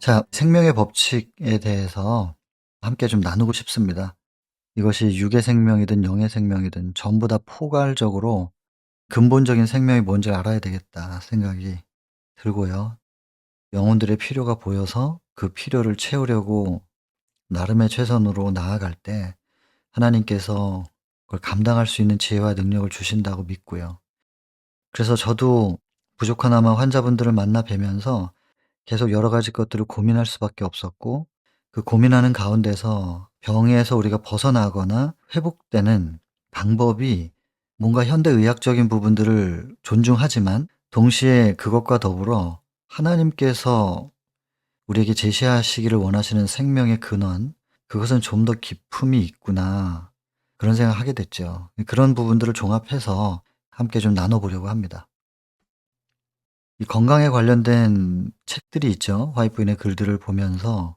자, 생명의 법칙에 대해서 함께 좀 나누고 싶습니다. 이것이 육의 생명이든 영의 생명이든 전부 다 포괄적으로 근본적인 생명이 뭔지 알아야 되겠다 생각이 들고요. 영혼들의 필요가 보여서 그 필요를 채우려고 나름의 최선으로 나아갈 때 하나님께서 그걸 감당할 수 있는 지혜와 능력을 주신다고 믿고요. 그래서 저도 부족하나마 환자분들을 만나 뵈면서 계속 여러 가지 것들을 고민할 수밖에 없었고, 그 고민하는 가운데서 병에서 우리가 벗어나거나 회복되는 방법이 뭔가 현대의학적인 부분들을 존중하지만 동시에 그것과 더불어 하나님께서 우리에게 제시하시기를 원하시는 생명의 근원, 그것은 좀 더 깊음이 있구나, 그런 생각을 하게 됐죠. 그런 부분들을 종합해서 함께 좀 나눠보려고 합니다. 이 건강에 관련된 책들이 있죠. 화이트인의 글들을 보면서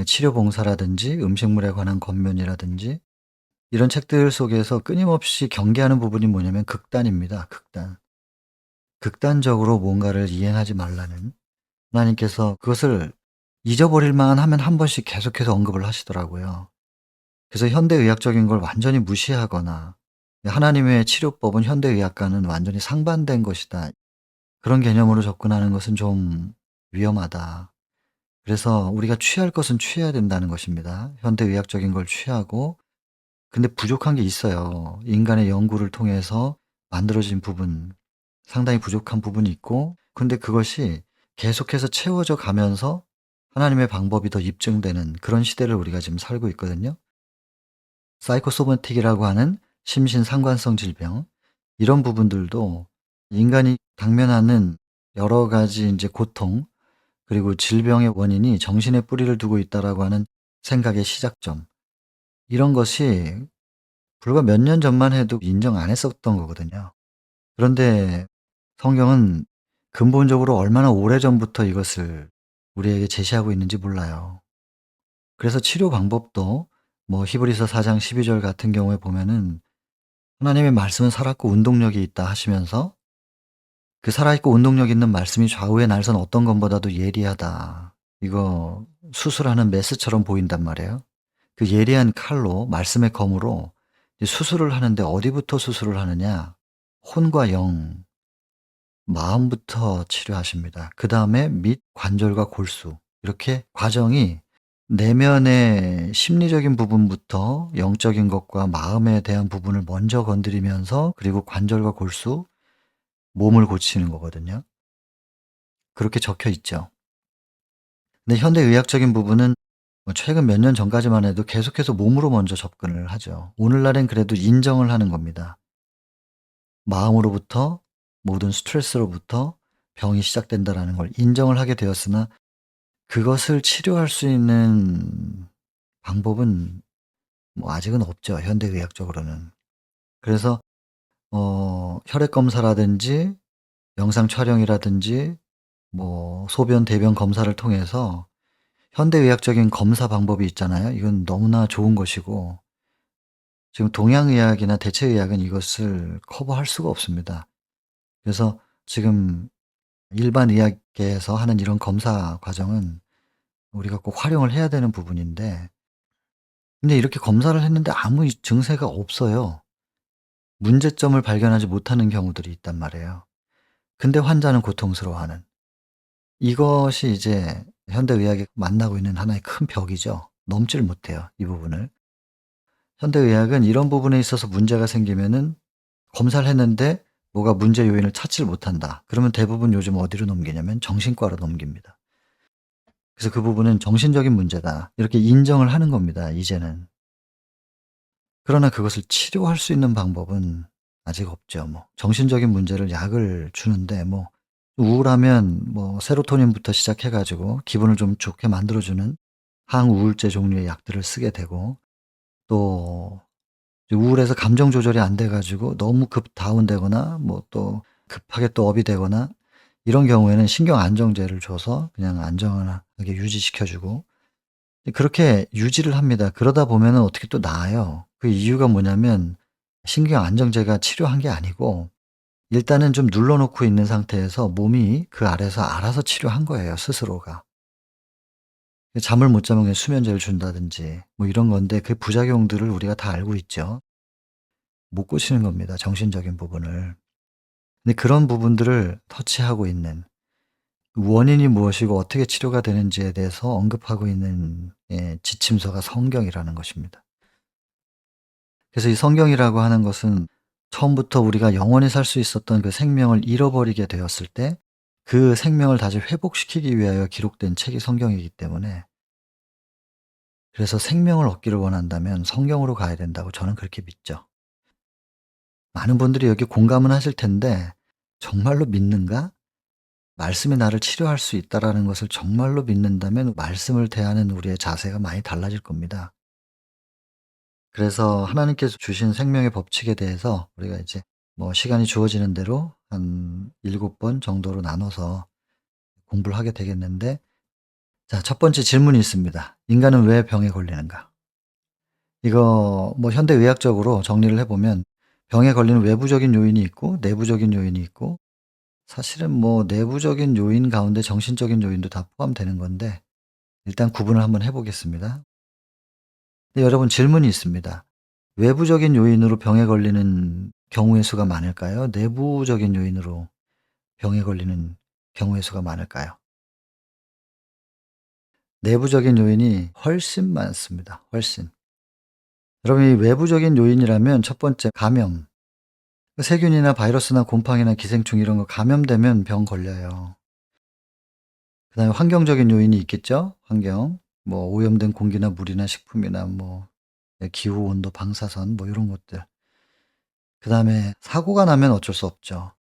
치료 봉사라든지 음식물에 관한 권면이라든지 이런 책들 속에서 끊임없이 경계하는 부분이 뭐냐면 극단입니다. 극단. 극단적으로 뭔가를 이행하지 말라는, 하나님께서 그것을 잊어버릴 만하면 한 번씩 계속해서 언급을 하시더라고요. 그래서 현대의학적인 걸 완전히 무시하거나 하나님의 치료법은 현대의학과는 완전히 상반된 것이다, 그런 개념으로 접근하는 것은 좀 위험하다. 그래서 우리가 취할 것은 취해야 된다는 것입니다. 현대의학적인 걸 취하고, 근데 부족한 게 있어요. 인간의 연구를 통해서 만들어진 부분, 상당히 부족한 부분이 있고, 근데 그것이 계속해서 채워져 가면서 하나님의 방법이 더 입증되는 그런 시대를 우리가 지금 살고 있거든요. 사이코소마틱이라고 하는 심신상관성 질병, 이런 부분들도 인간이 당면하는 여러 가지 이제 고통, 그리고 질병의 원인이 정신에 뿌리를 두고 있다라고 하는 생각의 시작점, 이런 것이 불과 몇 년 전만 해도 인정 안 했었던 거거든요. 그런데 성경은 근본적으로 얼마나 오래전부터 이것을 우리에게 제시하고 있는지 몰라요. 그래서 치료 방법도 뭐 히브리서 4장 12절 같은 경우에 보면은 하나님의 말씀은 살았고 운동력이 있다 하시면서, 그 살아있고 운동력 있는 말씀이 좌우의 날선 어떤 것보다도 예리하다, 이거 수술하는 메스처럼 보인단 말이에요. 그 예리한 칼로, 말씀의 검으로 이제 수술을 하는데 어디부터 수술을 하느냐? 혼과 영, 마음부터 치료하십니다. 그다음에 밑 관절과 골수, 이렇게 과정이 내면의 심리적인 부분부터 영적인 것과 마음에 대한 부분을 먼저 건드리면서, 그리고 관절과 골수, 몸을 고치는 거거든요. 그렇게 적혀 있죠. 근데 현대의학적인 부분은 뭐 최근 몇 년 전까지만 해도 계속해서 몸으로 먼저 접근을 하죠. 오늘날엔 그래도 인정을 하는 겁니다. 마음으로부터, 모든 스트레스로부터 병이 시작된다라는 걸 인정을 하게 되었으나, 그것을 치료할 수 있는 방법은 뭐 아직은 없죠, 현대의학적으로는. 그래서 혈액 검사라든지 영상 촬영이라든지 뭐 소변, 대변 검사를 통해서 현대의학적인 검사 방법이 있잖아요. 이건 너무나 좋은 것이고, 지금 동양의학이나 대체의학은 이것을 커버할 수가 없습니다. 그래서 지금 일반 의학계에서 하는 이런 검사 과정은 우리가 꼭 활용을 해야 되는 부분인데, 근데 이렇게 검사를 했는데 아무 증세가 없어요. 문제점을 발견하지 못하는 경우들이 있단 말이에요. 근데 환자는 고통스러워하는, 이것이 이제 현대의학이 만나고 있는 하나의 큰 벽이죠. 넘지를 못해요, 이 부분을. 현대의학은 이런 부분에 있어서 문제가 생기면은 검사를 했는데 뭐가 문제 요인을 찾지를 못한다, 그러면 대부분 요즘 어디로 넘기냐면 정신과로 넘깁니다. 그래서 그 부분은 정신적인 문제다, 이렇게 인정을 하는 겁니다, 이제는. 그러나 그것을 치료할 수 있는 방법은 아직 없죠. 뭐 정신적인 문제를 약을 주는데, 뭐 우울하면 뭐 세로토닌부터 시작해 가지고 기분을 좀 좋게 만들어 주는 항우울제 종류의 약들을 쓰게 되고, 또 우울해서 감정 조절이 안 돼 가지고 너무 급 다운되거나 뭐 또 급하게 또 업이 되거나, 이런 경우에는 신경 안정제를 줘서 그냥 안정하게 유지시켜 주고, 그렇게 유지를 합니다. 그러다 보면은 어떻게 또 나아요. 그 이유가 뭐냐면 신경 안정제가 치료한 게 아니고 일단은 좀 눌러 놓고 있는 상태에서 몸이 그 아래서 알아서 치료한 거예요, 스스로가. 잠을 못 자면 그냥 수면제를 준다든지 뭐 이런 건데 그 부작용들을 우리가 다 알고 있죠. 못 고치는 겁니다, 정신적인 부분을. 근데 그런 부분들을 터치하고 있는, 원인이 무엇이고 어떻게 치료가 되는지에 대해서 언급하고 있는 지침서가 성경이라는 것입니다. 그래서 이 성경이라고 하는 것은 처음부터 우리가 영원히 살 수 있었던 그 생명을 잃어버리게 되었을 때 그 생명을 다시 회복시키기 위하여 기록된 책이 성경이기 때문에, 그래서 생명을 얻기를 원한다면 성경으로 가야 된다고 저는 그렇게 믿죠. 많은 분들이 여기 공감은 하실 텐데 '정말로 믿는가? 말씀이 나를 치료할 수 있다.'라는 것을 정말로 믿는다면 말씀을 대하는 우리의 자세가 많이 달라질 겁니다. 그래서 하나님께서 주신 생명의 법칙에 대해서 우리가 이제 뭐 시간이 주어지는 대로 한 7번 정도로 나눠서 공부를 하게 되겠는데, 자, 첫 번째 질문이 있습니다. 인간은 왜 병에 걸리는가? 이거 뭐 현대의학적으로 정리를 해 보면 병에 걸리는 외부적인 요인이 있고 내부적인 요인이 있고, 사실은 뭐 내부적인 요인 가운데 정신적인 요인도 다 포함되는 건데 일단 구분을 한번 해 보겠습니다. 근데 여러분, 질문이 있습니다. 외부적인 요인으로 병에 걸리는 경우의 수가 많을까요? 내부적인 요인으로 병에 걸리는 경우의 수가 많을까요? 내부적인 요인이 훨씬 많습니다. 훨씬. 여러분, 이 외부적인 요인이라면 첫 번째 감염. 세균이나 바이러스나 곰팡이나 기생충 이런 거 감염되면 병 걸려요. 그다음에 환경적인 요인이 있겠죠. 환경. 뭐 오염된 공기나 물이나 식품이나 뭐 기후, 온도, 방사선 뭐 요런 것들. 그다음에 사고가 나면 어쩔 수 없죠.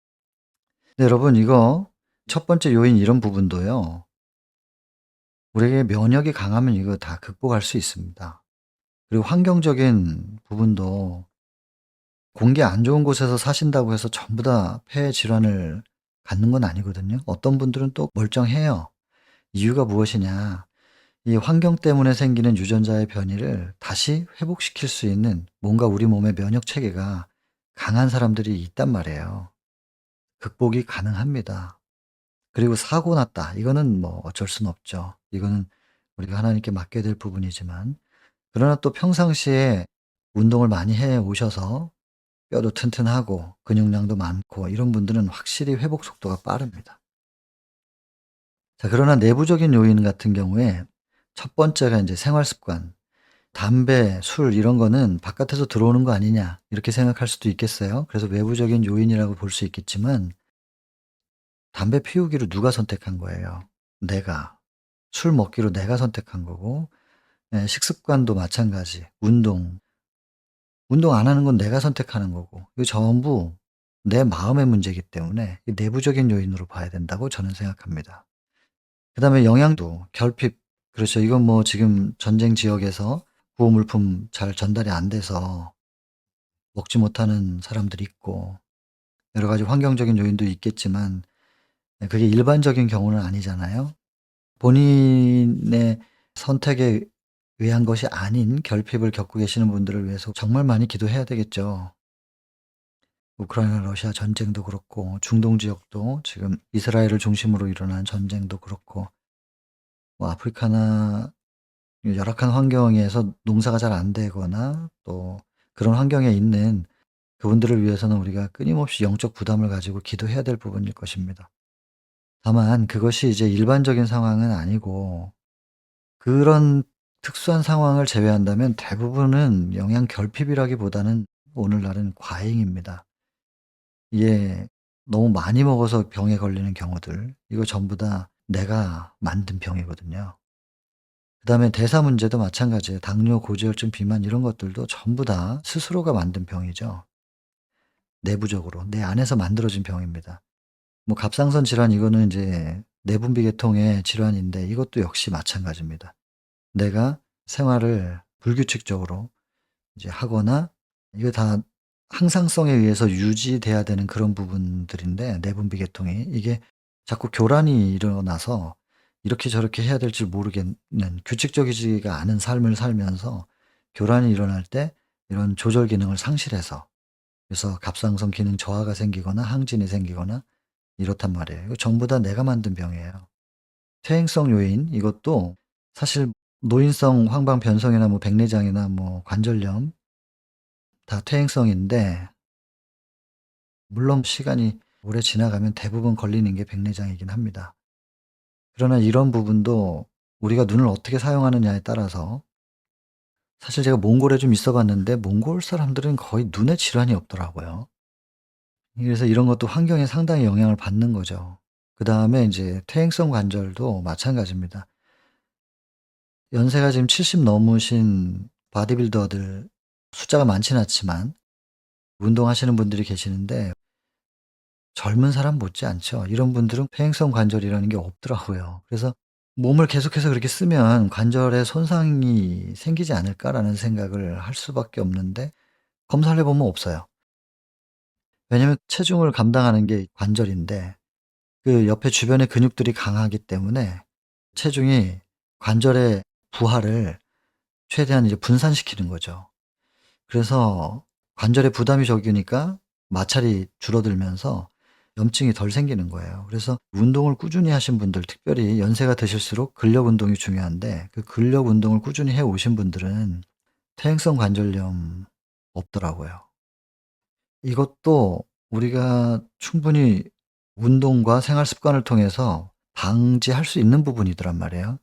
근데 여러분, 이거 첫 번째 요인 이런 부분도요, 우리에게 면역이 강하면 이거 다 극복할 수 있습니다. 그리고 환경적인 부분도 공기 안 좋은 곳에서 사신다고 해서 전부 다 폐 질환을 갖는 건 아니거든요. 어떤 분들은 또 멀쩡해요. 이유가 무엇이냐? 이 환경 때문에 생기는 유전자의 변이를 다시 회복시킬 수 있는 뭔가 우리 몸의 면역 체계가 강한 사람들이 있단 말이에요. 극복이 가능합니다. 그리고 사고 났다, 이거는 뭐 어쩔 수는 없죠. 이거는 우리가 하나님께 맡겨야 될 부분이지만, 그러나 또 평상시에 운동을 많이 해 오셔서 뼈도 튼튼하고 근육량도 많고 이런 분들은 확실히 회복 속도가 빠릅니다. 자, 그러나 내부적인 요인 같은 경우에 첫 번째가 이제 생활 습관. 담배, 술 이런 거는 '바깥에서 들어오는 거 아니냐.' 이렇게 생각할 수도 있겠어요. 그래서 외부적인 요인이라고 볼 수 있겠지만, 담배 피우기를 누가 선택한 거예요? 내가. 술 먹기로 내가 선택한 거고, 식습관도 마찬가지. 운동 안 하는 건 내가 선택하는 거고, 이거 전부 내 마음의 문제이기 때문에 이 내부적인 요인으로 봐야 된다고 저는 생각합니다. 그다음에 영양도, 결핍. 그렇죠. 이건 뭐 지금 전쟁 지역에서 구호 물품 잘 전달이 안 돼서 먹지 못하는 사람들이 있고, 여러 가지 환경적인 요인도 있겠지만 그게 일반적인 경우는 아니잖아요. 본인의 선택에 의한 것이 아닌 결핍을 겪고 계시는 분들을 위해서 정말 많이 기도해야 되겠죠. 우크라이나 러시아 전쟁도 그렇고 중동 지역도 지금 이스라엘을 중심으로 일어난 전쟁도 그렇고, 뭐 아프리카나 열악한 환경에서 농사가 잘 안 되거나 또 그런 환경에 있는 그분들을 위해서는 우리가 끊임없이 영적 부담을 가지고 기도해야 될 부분일 것입니다. 다만 그것이 이제 일반적인 상황은 아니고, 그런 특수한 상황을 제외한다면 대부분은 영양 결핍이라기보다는 오늘날은 과잉입니다. 이게 너무 많이 먹어서 병에 걸리는 경우들, 이거 전부 다 내가 만든 병이거든요. 그다음에 대사 문제도 마찬가지예요. 당뇨, 고지혈증, 비만 이런 것들도 전부 다 스스로가 만든 병이죠. 내부적으로 내 안에서 만들어진 병입니다. 뭐 갑상선 질환 이거는 이제 내분비 계통의 질환인데 이것도 역시 마찬가지입니다. 내가 생활을 불규칙적으로 이제 하거나, 이게 다 항상성에 의해서 유지돼야 되는 그런 부분들인데, 내분비 계통이 이게 자꾸 교란이 일어나서 이렇게 저렇게 해야 될지 모르겠는, 규칙적이지가 않은 삶을 살면서 교란이 일어날 때 이런 조절 기능을 상실해서, 그래서 갑상선 기능 저하가 생기거나 항진이 생기거나 이렇단 말이에요. 이거 전부 다 내가 만든 병이에요. 퇴행성 요인 이것도 사실 노인성 황방 변성이나 뭐 백내장이나 뭐 관절염 다 퇴행성인데, 물론 시간이 오래 지나가면 대부분 걸리는 게 백내장이긴 합니다. 그러나 이런 부분도 우리가 눈을 어떻게 사용하느냐에 따라서, 사실 제가 몽골에 좀 있어 봤는데 몽골 사람들은 거의 눈에 질환이 없더라고요. 그래서 이런 것도 환경에 상당히 영향을 받는 거죠. 그다음에 인제 퇴행성 관절도 마찬가지입니다. 연세가 지금 70 넘으신 바디빌더들, 숫자가 많지는 않지만 운동하시는 분들이 계시는데 젊은 사람 못지않죠. 이런 분들은 퇴행성 관절이라는 게 없더라고요. 그래서 '몸을 계속해서 그렇게 쓰면 관절에 손상이 생기지 않을까?'라는 생각을 할 수밖에 없는데, 검사를 해 보면 없어요. 왜냐면 체중을 감당하는 게 관절인데 그 옆에 주변의 근육들이 강하기 때문에 체중이 관절의 부하를 최대한 이제 분산시키는 거죠. 그래서 관절에 부담이 적으니까 마찰이 줄어들면서 염증이 덜 생기는 거예요. 그래서 운동을 꾸준히 하신 분들, 특별히 연세가 드실수록 근력 운동이 중요한데, 그 근력 운동을 꾸준히 해 오신 분들은 퇴행성 관절염 없더라고요. 이것도 우리가 충분히 운동과 생활 습관을 통해서 방지할 수 있는 부분이더란 말이에요.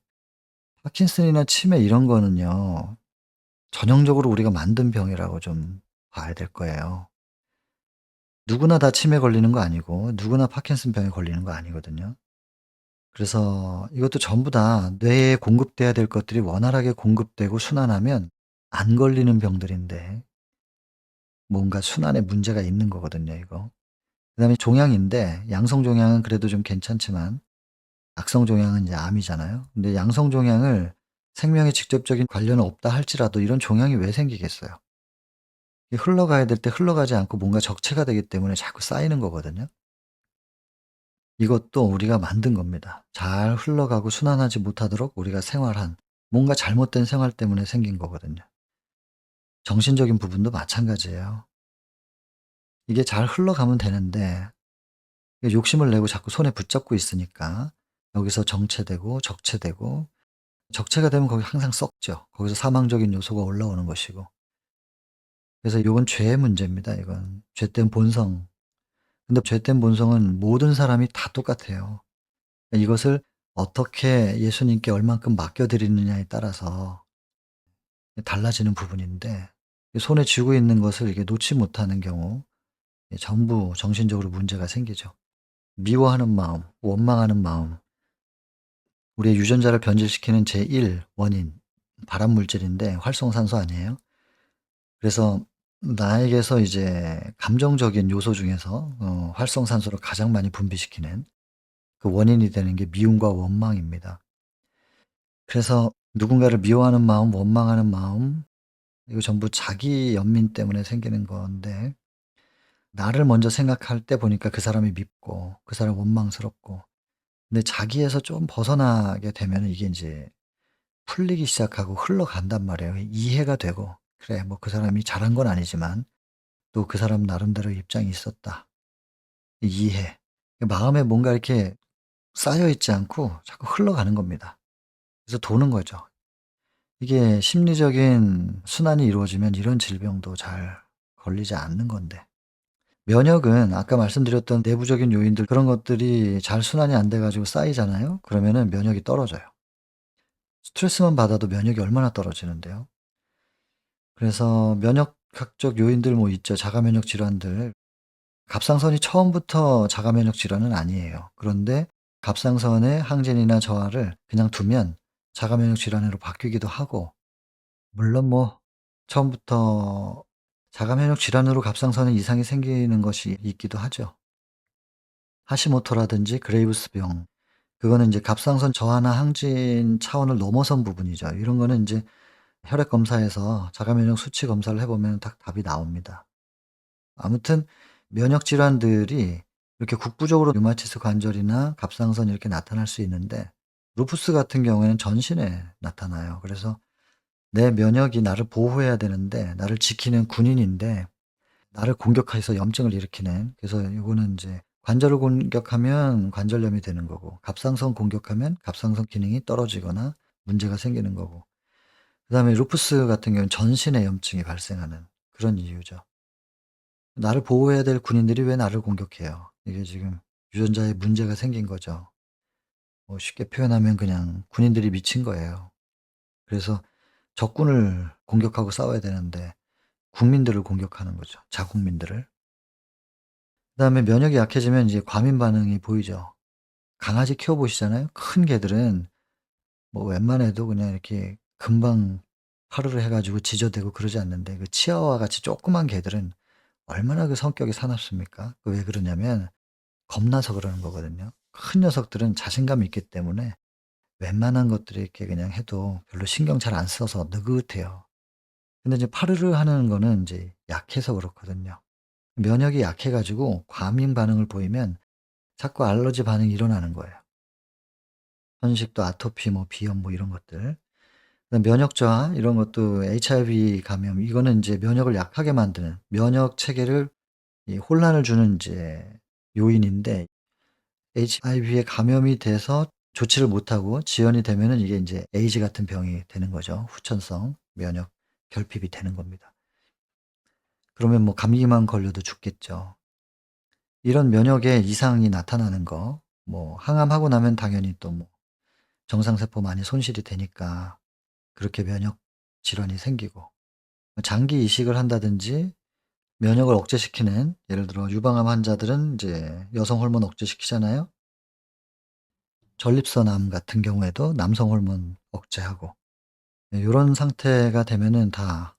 파킨슨이나 치매 이런 거는요, 전형적으로 우리가 만든 병이라고 좀 봐야 될 거예요. 누구나 다 치매 걸리는 거 아니고 누구나 파킨슨 병에 걸리는 거 아니거든요. 그래서 이것도 전부 다 뇌에 공급돼야 될 것들이 원활하게 공급되고 순환하면 안 걸리는 병들인데, 뭔가 순환에 문제가 있는 거거든요, 이거. 그다음에 종양인데, 양성 종양은 그래도 좀 괜찮지만 악성 종양은 이제 암이잖아요. 근데 양성 종양을 생명에 직접적인 관련은 없다 할지라도 이런 종양이 왜 생기겠어요? 이게 흘러가야 될 때 흘러가지 않고 뭔가 적체가 되기 때문에 자꾸 쌓이는 거거든요. 이것도 우리가 만든 겁니다. 잘 흘러가고 순환하지 못하도록 우리가 생활한, 뭔가 잘못된 생활 때문에 생긴 거거든요. 정신적인 부분도 마찬가지예요. 이게 잘 흘러가면 되는데 이게 욕심을 내고 자꾸 손에 붙잡고 있으니까 여기서 정체되고 적체되고, 적체가 되면 거기 항상 썩죠. 거기서 사망적인 요소가 올라오는 것이고. 그래서 이건 죄의 문제입니다, 이건. 죄된 본성. 근데 죄된 본성은 모든 사람이 다 똑같아요. 이것을 어떻게 예수님께 얼만큼 맡겨 드리느냐에 따라서 달라지는 부분인데, 손에 쥐고 있는 것을 이게 놓지 못하는 경우 전부 정신적으로 문제가 생기죠. 미워하는 마음, 원망하는 마음, 우리의 유전자를 변질시키는 제1 원인, 발암 물질인데 활성산소 아니에요? 그래서 나에게서 이제 감정적인 요소 중에서 활성산소를 가장 많이 분비시키는 그 원인이 되는 게 미움과 원망입니다. 그래서 누군가를 미워하는 마음, 원망하는 마음, 이거 전부 자기 연민 때문에 생기는 건데, 나를 먼저 생각할 때 보니까 그 사람이 밉고 그 사람이 원망스럽고, 근데 자기에서 좀 벗어나게 되면은 이게 인제 풀리기 시작하고 흘러간단 말이에요. 이해가 되고 '그래 뭐 그 사람이 잘한 건 아니지만 또 그 사람 나름대로의 입장이 있었다.' 이해. 마음에 뭔가 이렇게 쌓여 있지 않고 자꾸 흘러가는 겁니다. 그래서 도는 거죠. 이게 심리적인 순환이 이루어지면 이런 질병도 잘 걸리지 않는 건데. 면역은 아까 말씀드렸던 내부적인 요인들, 그런 것들이 잘 순환이 안 돼 가지고 쌓이잖아요. 그러면은 면역이 떨어져요. 스트레스만 받아도 면역이 얼마나 떨어지는데요. 그래서 면역학적 요인들 뭐 있죠. 자가 면역 질환들. 갑상선이 처음부터 자가 면역 질환은 아니에요. 그런데 갑상선의 항진이나 저하를 그냥 두면 자가 면역 질환으로 바뀌기도 하고, 물론 뭐 처음부터 자가 면역 질환으로 갑상선에 이상이 생기는 것이 있기도 하죠. 하시모토라든지 그레이브스병, 그거는 이제 갑상선 저하나 항진 차원을 넘어선 부분이죠. 이런 거는 인제 혈액 검사에서 자가 면역 수치 검사를 해 보면 딱 답이 나옵니다. 아무튼 면역 질환들이 이렇게 국부적으로 류마티스 관절이나 갑상선 이렇게 나타날 수 있는데, 루푸스 같은 경우에는 전신에 나타나요. 그래서 내 면역이 나를 보호해야 되는데, 나를 지키는 군인인데 나를 공격해서 염증을 일으키는, 그래서 요거는 인제 관절을 공격하면 관절염이 되는 거고, 갑상선 공격하면 갑상선 기능이 떨어지거나 문제가 생기는 거고, 그다음에 루푸스 같은 경우는 전신에 염증이 발생하는 그런 이유죠. 나를 보호해야 될 군인들이 왜 나를 공격해요? 이게 지금 유전자에 문제가 생긴 거죠. 뭐 쉽게 표현하면 그냥 군인들이 미친 거예요. 그래서 적군을 공격하고 싸워야 되는데 국민들을 공격하는 거죠, 자국민들을. 그다음에 면역이 약해지면 이제 과민 반응이 보이죠. 강아지 키워 보시잖아요. 큰 개들은 뭐 웬만해도 그냥 이렇게 금방 파르르 해 가지고 지저대고 그러지 않는데, 그 치아와 같이 조그만 개들은 얼마나 그 성격이 사납습니까? 그 왜 그러냐면 겁나서 그러는 거거든요. 큰 녀석들은 자신감이 있기 때문에 웬만한 것들이 이렇게 그냥 해도 별로 신경 잘 안 써서 느긋해요. 근데 이제 파르르 하는 거는 인제 약해서 그렇거든요. 면역이 약해 가지고 과민 반응을 보이면 자꾸 알러지 반응이 일어나는 거예요. 현식도 아토피 뭐 비염 뭐 이런 것들. 그다음 면역 저하 이런 것도 HIV 감염, 이거는 인제 면역을 약하게 만드는, 면역 체계를 이 혼란을 주는 인제 요인인데, HIV에 감염이 돼서 조치를 못하고 지연이 되면은 이게 인제 에이즈 같은 병이 되는 거죠. 후천성 면역 결핍이 되는 겁니다. 그러면 뭐 감기만 걸려도 죽겠죠. 이런 면역에 이상이 나타나는 거, 뭐 항암하고 나면 당연히 또 뭐 정상세포 많이 손실이 되니까 그렇게 면역 질환이 생기고, 장기 이식을 한다든지 면역을 억제시키는, 예를 들어 유방암 환자들은 이제 여성 호르몬 억제시키잖아요. 전립선암 같은 경우에도 남성 호르몬 억제하고, 요런 상태가 되면은 다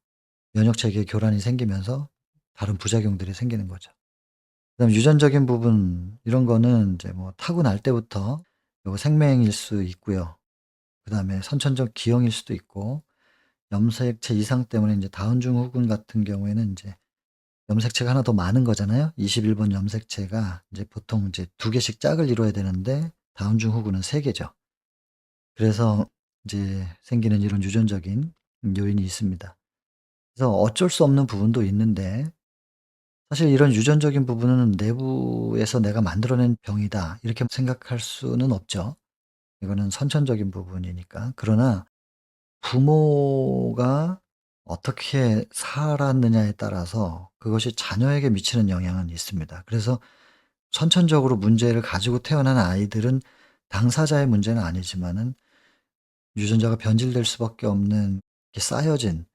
면역 체계에 교란이 생기면서 다른 부작용들이 생기는 거죠. 그다음에 유전적인 부분 이런 거는 이제 뭐 타고날 때부터 요거 생명일 수 있고요. 그다음에 선천적 기형일 수도 있고, 염색체 이상 때문에 인제 다운 증후군 같은 경우에는 인제 염색체가 하나 더 많은 거잖아요. 21번 염색체가 이제 보통 이제 2 개씩 짝을 이뤄야 되는데 다운 증후군은 3 개죠. 그래서 이제 생기는 이런 유전적인 요인이 있습니다. 그래서 어쩔 수 없는 부분도 있는데, 사실 이런 유전적인 부분은 '내부에서 내가 만들어낸 병이다.' 이렇게 생각할 수는 없죠. 이거는 선천적인 부분이니까. 그러나 부모가 어떻게 살았느냐에 따라서 그것이 자녀에게 미치는 영향은 있습니다. 그래서 선천적으로 문제를 가지고 태어난 아이들은 당사자의 문제는 아니지만은 유전자가 변질될 수밖에 없는, 이렇게 쌓여진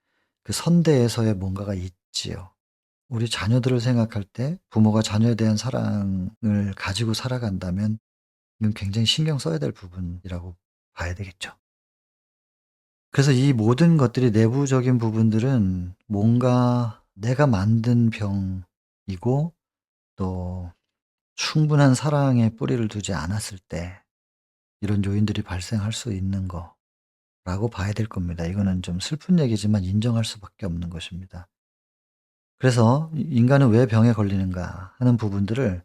그 선대에서의 뭔가가 있지요. 우리 자녀들을 생각할 때 부모가 자녀에 대한 사랑을 가지고 살아간다면 이건 굉장히 신경 써야 될 부분이라고 봐야 되겠죠. 그래서 이 모든 것들이, 내부적인 부분들은 뭔가 내가 만든 병이고, 또 충분한 사랑의 뿌리를 두지 않았을 때 이런 요인들이 발생할 수 있는 거라고 봐야 될 겁니다. 이거는 좀 슬픈 얘기지만 인정할 수밖에 없는 것입니다. 그래서 '인간은 왜 병에 걸리는가.' 하는 부분들을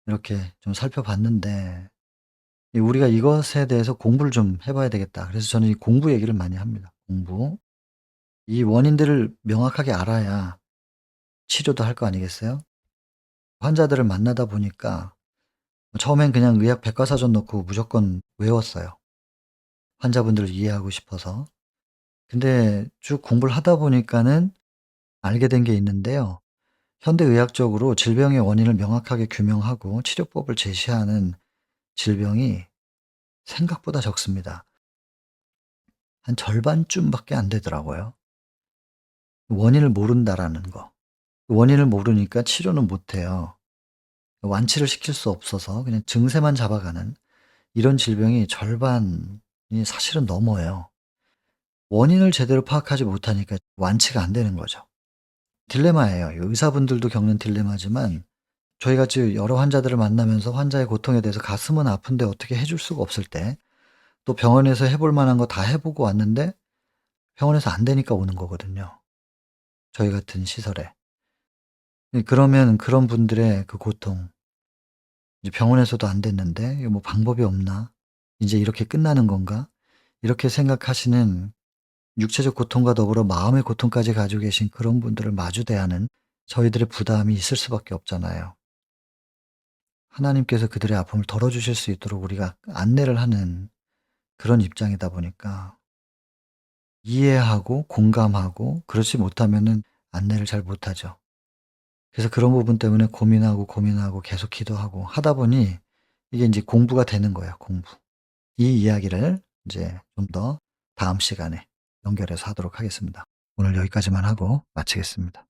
이렇게 좀 살펴봤는데, 이 우리가 이것에 대해서 공부를 좀 해 봐야 되겠다. 그래서 저는 이 공부 얘기를 많이 합니다. 공부. 이 원인들을 명확하게 알아야 치료도 할 거 아니겠어요? 환자들을 만나다 보니까 처음엔 그냥 의학 백과사전 놓고 무조건 외웠어요, 환자분들을 이해하고 싶어서. 근데 쭉 공부를 하다 보니까는 알게 된 게 있는데요. 현대의학적으로 질병의 원인을 명확하게 규명하고 치료법을 제시하는 질병이 생각보다 적습니다. 한 절반쯤밖에 안 되더라고요. 원인을 모른다라는 거. 원인을 모르니까 치료는 못 해요. 완치를 시킬 수 없어서 그냥 증세만 잡아가는 이런 질병이 절반이 사실은 넘어요. 원인을 제대로 파악하지 못하니까 완치가 안 되는 거죠. 딜레마예요. 의사분들도 겪는 딜레마지만 저희 같이 여러 환자들을 만나면서 환자의 고통에 대해서 가슴은 아픈데 어떻게 해줄 수가 없을 때, 또 병원에서 해볼 만한 거 다 해 보고 왔는데 병원에서 안 되니까 오는 거거든요, 저희 같은 시설에. 그러면 그런 분들의 그 고통, 이제 '병원에서도 안 됐는데 이거 뭐 방법이 없나? 인제 이렇게 끝나는 건가?' 이렇게 생각하시는, 육체적 고통과 더불어 마음의 고통까지 가지고 계신 그런 분들을 마주 대하는 저희들의 부담이 있을 수밖에 없잖아요. 하나님께서 그들의 아픔을 덜어 주실 수 있도록 우리가 안내를 하는 그런 입장이다 보니까 이해하고 공감하고 그렇지 못하면은 안내를 잘 못하죠. 그래서 그런 부분 때문에 고민하고, 고민하고 계속 기도하고 하다 보니 이게 인제 공부가 되는 거예요, 공부. 이 이야기를 인제 좀 더 다음 시간에 연결해서 하도록 하겠습니다. 오늘 여기까지만 하고 마치겠습니다.